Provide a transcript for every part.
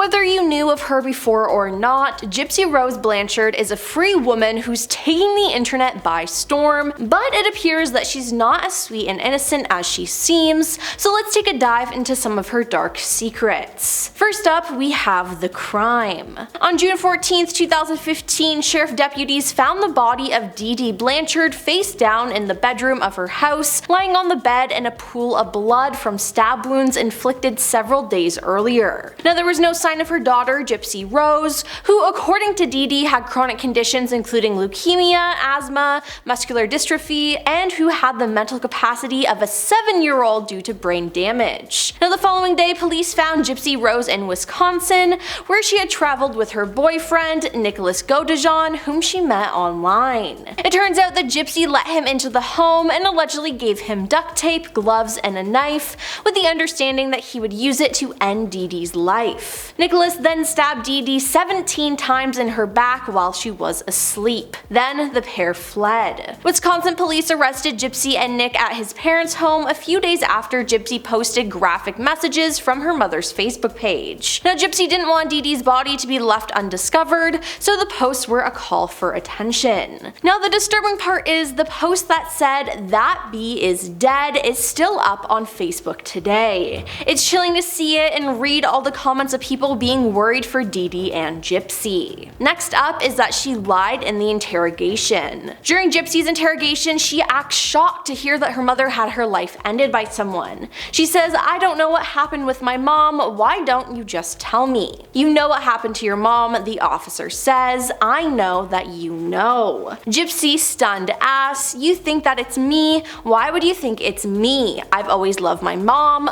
Whether you knew of her before or not, Gypsy Rose Blanchard is a free woman who's taking the internet by storm, but it appears that she's not as sweet and innocent as she seems, so let's take a dive into some of her dark secrets. First up, we have the crime. On June 14th, 2015, sheriff deputies found the body of Dee Dee Blanchard face down in the bedroom of her house, lying on the bed in a pool of blood from stab wounds inflicted several days earlier. Now, there was no sign of her daughter, Gypsy Rose, who according to Dee Dee had chronic conditions including leukemia, asthma, muscular dystrophy, and who had the mental capacity of a 7-year-old due to brain damage. Now, the following day, police found Gypsy Rose in Wisconsin, where she had traveled with her boyfriend, Nicholas Godejohn, whom she met online. It turns out that Gypsy let him into the home and allegedly gave him duct tape, gloves, and a knife, with the understanding that he would use it to end Dee Dee's life. Nicholas then stabbed Dee Dee 17 times in her back while she was asleep. Then the pair fled. Wisconsin police arrested Gypsy and Nick at his parents' home a few days after Gypsy posted graphic messages from her mother's Facebook page. Now, Gypsy didn't want Dee Dee's body to be left undiscovered, so the posts were a call for attention. Now, the disturbing part is the post that said "that bee is dead" is still up on Facebook today. It's chilling to see it and read all the comments of people being worried for Dee Dee and Gypsy. Next up is that she lied in the interrogation. During Gypsy's interrogation, she acts shocked to hear that her mother had her life ended by someone. She says, "I don't know what happened with my mom, why don't you just tell me?" "You know what happened to your mom," the officer says. "I know that you know." Gypsy stunned asks, "You think that it's me? Why would you think it's me? I've always loved my mom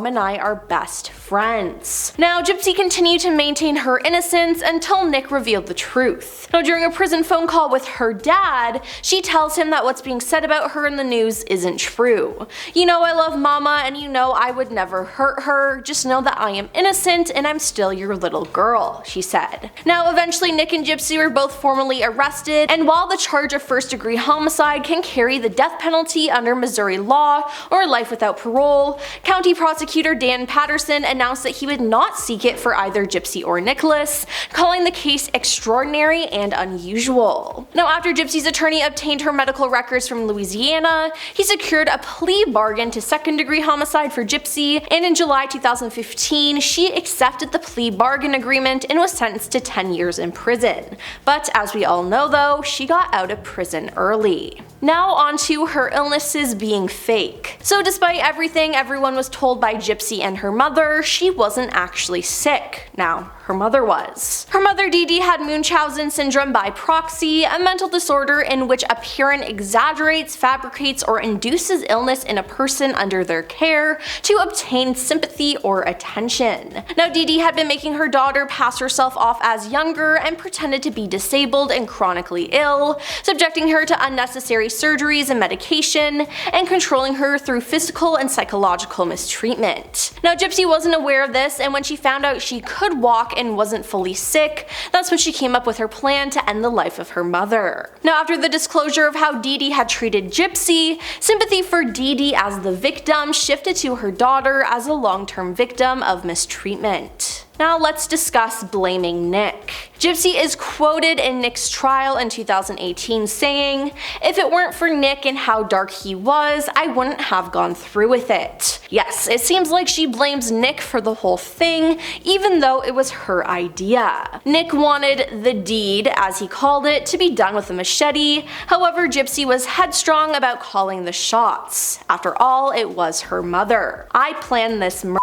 and I are best friends." Now, Gypsy continued to maintain her innocence until Nick revealed the truth. Now, during a prison phone call with her dad, she tells him that what's being said about her in the news isn't true. "You know I love mama and you know I would never hurt her. Just know that I am innocent and I'm still your little girl," she said. Now, eventually Nick and Gypsy were both formally arrested, and while the charge of first-degree homicide can carry the death penalty under Missouri law or life without parole, County Prosecutor Dan Patterson announced that he would not seek it for either Gypsy or Nicholas, calling the case extraordinary and unusual. Now, after Gypsy's attorney obtained her medical records from Louisiana, he secured a plea bargain to second-degree homicide for Gypsy, and in July 2015, she accepted the plea bargain agreement and was sentenced to 10 years in prison. But as we all know though, she got out of prison early. Now on to her illnesses being fake. So despite everything everyone was told by Gypsy and her mother, she wasn't actually sick. Now, her mother was. Her mother Dee Dee had Munchausen syndrome by proxy, a mental disorder in which a parent exaggerates, fabricates, or induces illness in a person under their care to obtain sympathy or attention. Now, Dee Dee had been making her daughter pass herself off as younger and pretended to be disabled and chronically ill, subjecting her to unnecessary surgeries and medication, and controlling her through physical and psychological mistreatment. Now, Gypsy wasn't aware of this, and when she found out she could walk and wasn't fully sick, that's when she came up with her plan to end the life of her mother. Now, after the disclosure of how Dee Dee had treated Gypsy, sympathy for Dee Dee as the victim shifted to her daughter as a long-term victim of mistreatment. Now let's discuss blaming Nick. Gypsy is quoted in Nick's trial in 2018 saying, "If it weren't for Nick and how dark he was, I wouldn't have gone through with it." Yes, it seems like she blames Nick for the whole thing, even though it was her idea. Nick wanted the deed, as he called it, to be done with a machete. However, Gypsy was headstrong about calling the shots. After all, it was her mother. "I planned this murder,"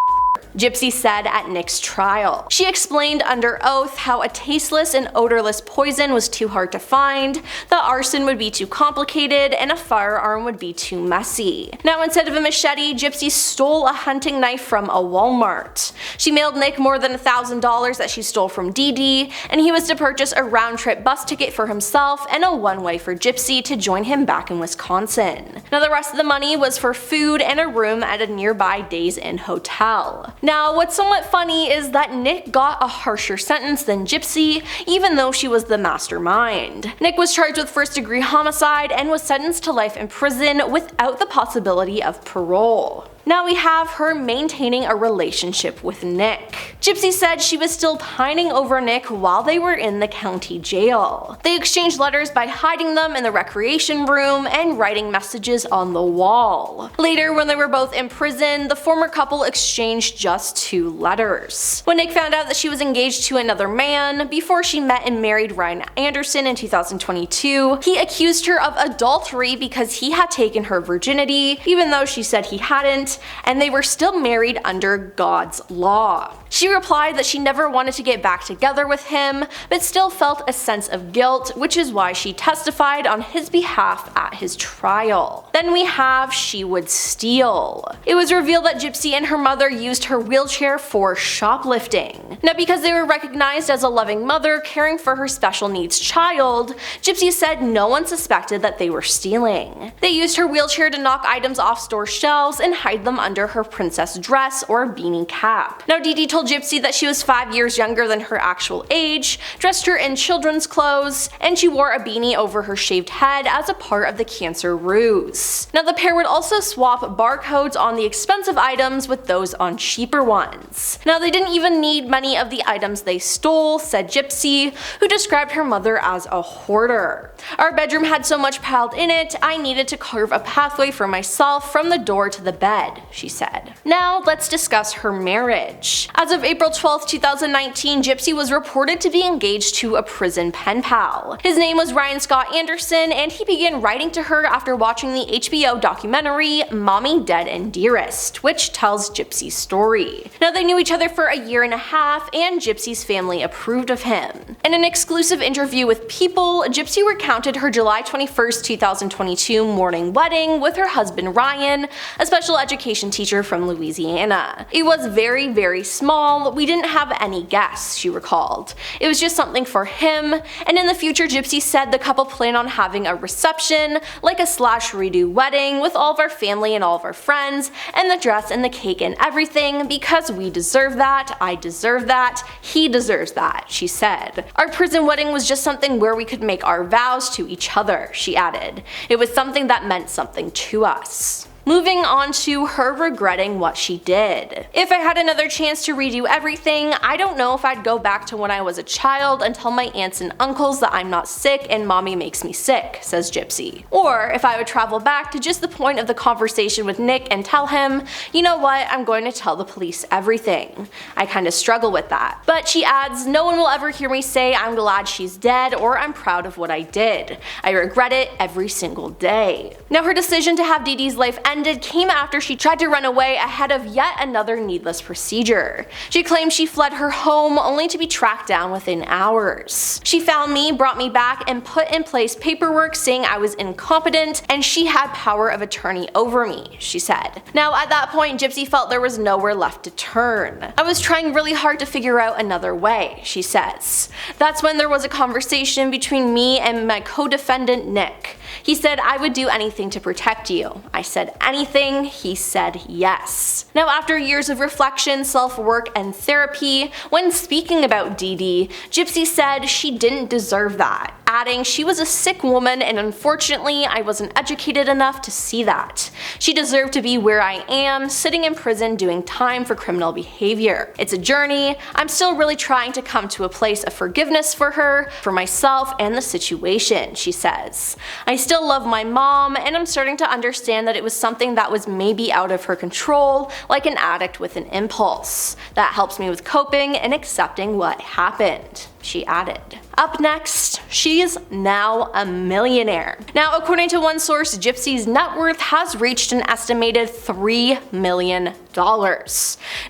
Gypsy said at Nick's trial. She explained under oath how a tasteless and odorless poison was too hard to find, that arson would be too complicated, and a firearm would be too messy. Now, instead of a machete, Gypsy stole a hunting knife from a Walmart. She mailed Nick more than $1,000 that she stole from Dee Dee, and he was to purchase a round-trip bus ticket for himself and a one-way for Gypsy to join him back in Wisconsin. Now, the rest of the money was for food and a room at a nearby Days Inn hotel. Now, what's somewhat funny is that Nick got a harsher sentence than Gypsy, even though she was the mastermind. Nick was charged with first-degree homicide and was sentenced to life in prison without the possibility of parole. Now we have her maintaining a relationship with Nick. Gypsy said she was still pining over Nick while they were in the county jail. They exchanged letters by hiding them in the recreation room and writing messages on the wall. Later, when they were both in prison, the former couple exchanged just 2 letters. When Nick found out that she was engaged to another man before she met and married Ryan Anderson in 2022, he accused her of adultery because he had taken her virginity, even though she said he hadn't, and they were still married under God's law. She replied that she never wanted to get back together with him, but still felt a sense of guilt, which is why she testified on his behalf at his trial. Then we have She Would Steal. It was revealed that Gypsy and her mother used her wheelchair for shoplifting. Now, because they were recognized as a loving mother caring for her special needs child, Gypsy said no one suspected that they were stealing. They used her wheelchair to knock items off store shelves and hide them under her princess dress or beanie cap. Now, Dee Dee told Gypsy that she was 5 years younger than her actual age, dressed her in children's clothes, and she wore a beanie over her shaved head as a part of the cancer ruse. Now, the pair would also swap barcodes on the expensive items with those on cheaper ones. Now, they didn't even need many of the items they stole, said Gypsy, who described her mother as a hoarder. Our bedroom had so much piled in it, I needed to carve a pathway for myself from the door to the bed, she said. Now, let's discuss her marriage. As of April 12, 2019, Gypsy was reported to be engaged to a prison pen pal. His name was Ryan Scott Anderson, and he began writing to her after watching the HBO documentary Mommy, Dead and Dearest, which tells Gypsy's story. Now, they knew each other for a year and a half, and Gypsy's family approved of him. In an exclusive interview with People, Gypsy recounted her July 21, 2022 morning wedding with her husband Ryan, a special education teacher from Louisiana. It was very small, we didn't have any guests, she recalled. It was just something for him, and in the future Gypsy said the couple planned on having a reception, like a /redo wedding with all of our family and all of our friends, and the dress and the cake and everything, because we deserve that, I deserve that, he deserves that, she said. Our prison wedding was just something where we could make our vows to each other, she added. It was something that meant something to us. Moving on to her regretting what she did. If I had another chance to redo everything, I don't know if I'd go back to when I was a child and tell my aunts and uncles that I'm not sick and mommy makes me sick, says Gypsy. Or if I would travel back to just the point of the conversation with Nick and tell him, you know what, I'm going to tell the police everything. I kinda struggle with that. But she adds, no one will ever hear me say I'm glad she's dead or I'm proud of what I did. I regret it every single day. Now, her decision to have Dee Dee's life end came after she tried to run away ahead of yet another needless procedure. She claimed she fled her home only to be tracked down within hours. She found me, brought me back, and put in place paperwork saying I was incompetent and she had power of attorney over me, she said. Now, at that point, Gypsy felt there was nowhere left to turn. I was trying really hard to figure out another way, she says. That's when there was a conversation between me and my co-defendant Nick. He said I would do anything to protect you. I said anything, he said yes. Now, after years of reflection, self-work, and therapy, when speaking about Dee Dee, Gypsy said she didn't deserve that, adding she was a sick woman and unfortunately I wasn't educated enough to see that. She deserved to be where I am, sitting in prison doing time for criminal behavior. It's a journey. I'm still really trying to come to a place of forgiveness for her, for myself, and the situation, she says. I still love my mom, and I'm starting to understand that it was something that was maybe out of her control, like an addict with an impulse. That helps me with coping and accepting what happened, she added. Up next, she's now a millionaire. Now, according to one source, Gypsy's net worth has reached an estimated $3 million.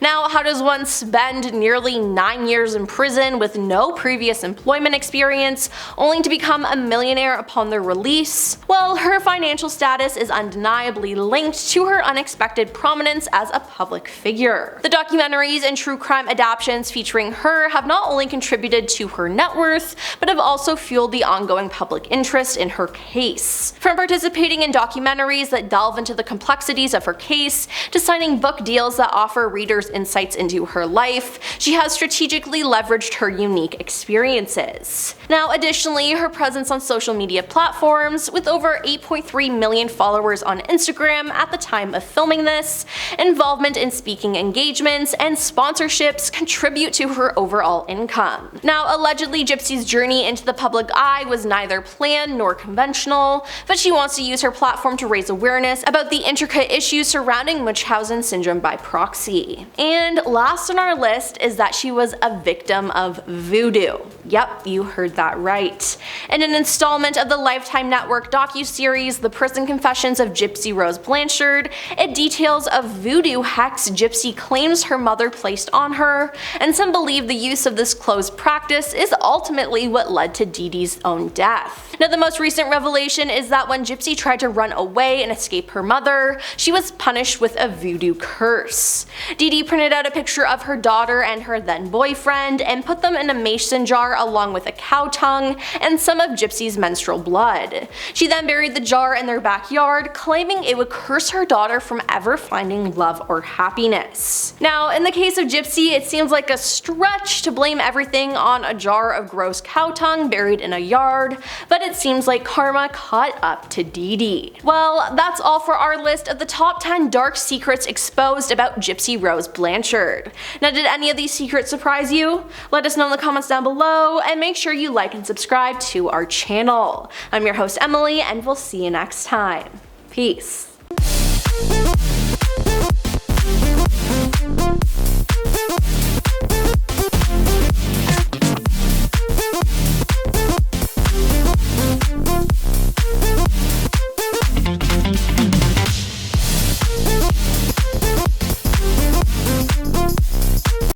Now, how does one spend nearly 9 years in prison with no previous employment experience, only to become a millionaire upon their release? Well, her financial status is undeniably linked to her unexpected prominence as a public figure. The documentaries and true crime adaptations featuring her have not only contributed to her net worth, but have also fueled the ongoing public interest in her case. From participating in documentaries that delve into the complexities of her case, to signing book deals reveals that offer readers insights into her life, she has strategically leveraged her unique experiences. Now, additionally, her presence on social media platforms, with over 8.3 million followers on Instagram at the time of filming this, involvement in speaking engagements, and sponsorships contribute to her overall income. Now, allegedly, Gypsy's journey into the public eye was neither planned nor conventional, but she wants to use her platform to raise awareness about the intricate issues surrounding Munchausen syndrome by proxy. And last on our list is that she was a victim of voodoo. Yep, you heard that right. In an installment of the Lifetime Network docuseries The Prison Confessions of Gypsy Rose Blanchard, it details a voodoo hex Gypsy claims her mother placed on her, and some believe the use of this closed practice is ultimately what led to Dee Dee's own death. Now, the most recent revelation is that when Gypsy tried to run away and escape her mother, she was punished with a voodoo curse. Dee Dee printed out a picture of her daughter and her then boyfriend and put them in a mason jar along with a cow tongue and some of Gypsy's menstrual blood. She then buried the jar in their backyard, claiming it would curse her daughter from ever finding love or happiness. Now, in the case of Gypsy, it seems like a stretch to blame everything on a jar of gross cow tongue buried in a yard, but it seems like karma caught up to Dee Dee. Well, that's all for our list of the top 10 dark secrets exposed about Gypsy Rose Blanchard. Now, did any of these secrets surprise you? Let us know in the comments down below, and make sure you like and subscribe to our channel. I'm your host Emily, and we'll see you next time. Peace.